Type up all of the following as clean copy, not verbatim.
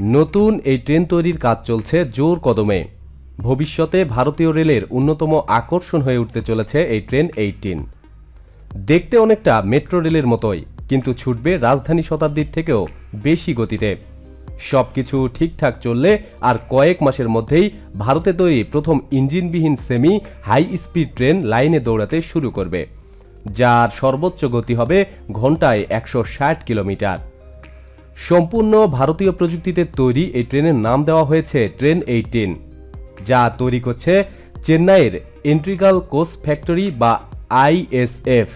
নতুন এই ট্রেন তৈরির কাজ চলছে জোর কদমে। ভবিষ্যতে ভারতীয় রেলের অন্যতম আকর্ষণ হয়ে উঠতে চলেছে এই ট্রেন 18। দেখতে অনেকটা মেট্রো রেলের মতোই, কিন্তু ছুটবে রাজধানী শতাব্দীর থেকেও বেশি গতিতে। সবকিছু ঠিকঠাক চললে আর কয়েক মাসের মধ্যেই ভারতে তৈরি প্রথম ইঞ্জিনবিহীন সেমি হাই স্পিড ট্রেন লাইনে দৌড়াতে শুরু করবে, যার সর্বোচ্চ গতি হবে ঘন্টায় 160 কিলোমিটার। সম্পূর্ণ ভারতীয় প্রযুক্তিতে তৈরি এই ট্রেনের নাম দেওয়া হয়েছে ট্রেন 18, যা তৈরি করছে চেন্নাইয়ের ইন্টিগ্রাল কোচ ফ্যাক্টরি বা ISF,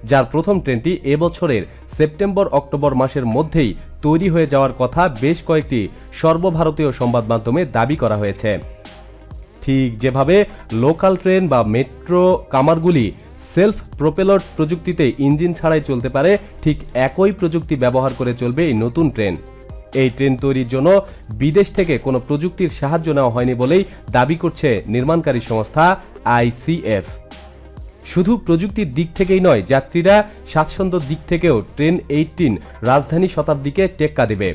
যার প্রথম ট্রেনটি এবছরের সেপ্টেম্বর-অক্টোবর মাসের মধ্যেই তৈরি হয়ে যাওয়ার কথা বেশ কয়েকটি সর্বভারতীয় সংবাদ মাধ্যমে দাবি করা হয়েছে। ঠিক যেভাবে লোকাল ট্রেন বা মেট্রো কামারগুলি সেলফ প্রোপেলড প্রযুক্তিতে ইঞ্জিন ছাড়াই চলতে পারে, ঠিক একই প্রযুক্তি ব্যবহার করে চলবে এই নতুন ট্রেন। এই ট্রেন তৈরির জন্য বিদেশ থেকে কোনো প্রযুক্তির সাহায্য নেওয়া হয়নি বলেই দাবি করছে নির্মাণকারী সংস্থা ICF। শুধু প্রযুক্তির দিক থেকেই নয়, যাত্রীরা স্বাচ্ছন্দ্যর দিক থেকেও ট্রেন 18 রাজধানী শতাব্দীকে টেক্কা দেবে।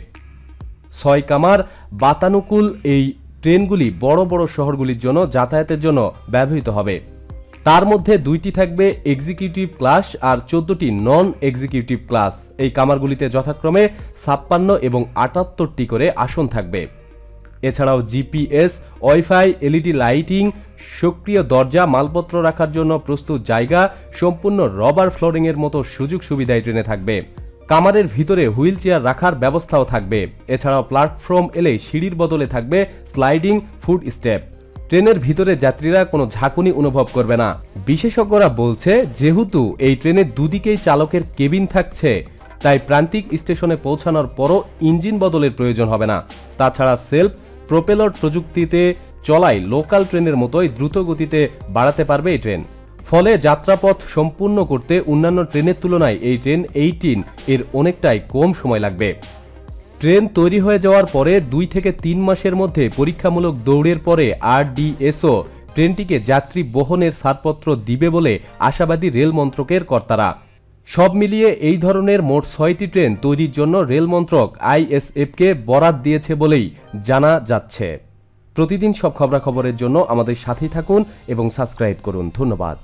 6 কামার বাতানুকূল এই ট্রেনগুলি বড় বড় শহরগুলির জন্য যাতায়াতের জন্য ব্যবহৃত হবে। তার মধ্যে 2টি থাকবে এক্সিকিউটিভ ক্লাস আর 14টি নন এক্সিকিউটিভ ক্লাস। এই কামারগুলিতে যথাক্রমে 56 এবং 78টি করে আসন থাকবে। এছাড়াও GPS, ওয়াইফাই, LED লাইটিং, সক্রিয় দরজা, মালপত্র রাখার জন্য প্রস্তুত জায়গা, সম্পূর্ণ রবার ফ্লোরিংয়ের মতো সুযোগ সুবিধায় ট্রেনে থাকবে। কামারের ভিতরে হুইল চেয়ার রাখার ব্যবস্থাও থাকবে। এছাড়াও প্ল্যাটফর্ম এলে সিঁড়ির বদলে থাকবে স্লাইডিং ফুট স্টেপ। ট্রেনের ভিতরে যাত্রীরা কোনো ঝাঁকুনি অনুভব করবে না। বিশেষজ্ঞরা বলছে, যেহেতু এই ট্রেনের দুদিকেই চালকের কেবিন থাকছে, তাই প্রান্তিক স্টেশনে পৌঁছানোর পরও ইঞ্জিন বদলের প্রয়োজন হবে না। তাছাড়া সেলফ প্রোপেলড প্রযুক্তিতে চলায় লোকাল ট্রেনের মতোই দ্রুত গতিতে বাড়াতে পারবে এই ট্রেন। ফলে যাত্রাপথ সম্পূর্ণ করতে অন্যান্য ট্রেনের তুলনায় এই ট্রেন 18 এর অনেকটাই কম সময় লাগবে। ট্রেন তৈরি হয়ে যাওয়ার পরে 2 থেকে 3 মাসের মধ্যে পরীক্ষামূলক দৌড়ের পরে RDSO ট্রেনটিকে যাত্রী বহনের ছাড়পত্র দিবে বলে আশাবাদী রেল মন্ত্রকের কর্তারা। সব মিলিয়ে এই ধরনের মোট 6টি ট্রেন তৈরির জন্য রেল মন্ত্রক ISFকে বরাত দিয়েছে বলেই জানা যাচ্ছে। প্রতিদিন সব খবরাখবরের জন্য আমাদের সাথেই থাকুন এবং সাবস্ক্রাইব করুন। ধন্যবাদ।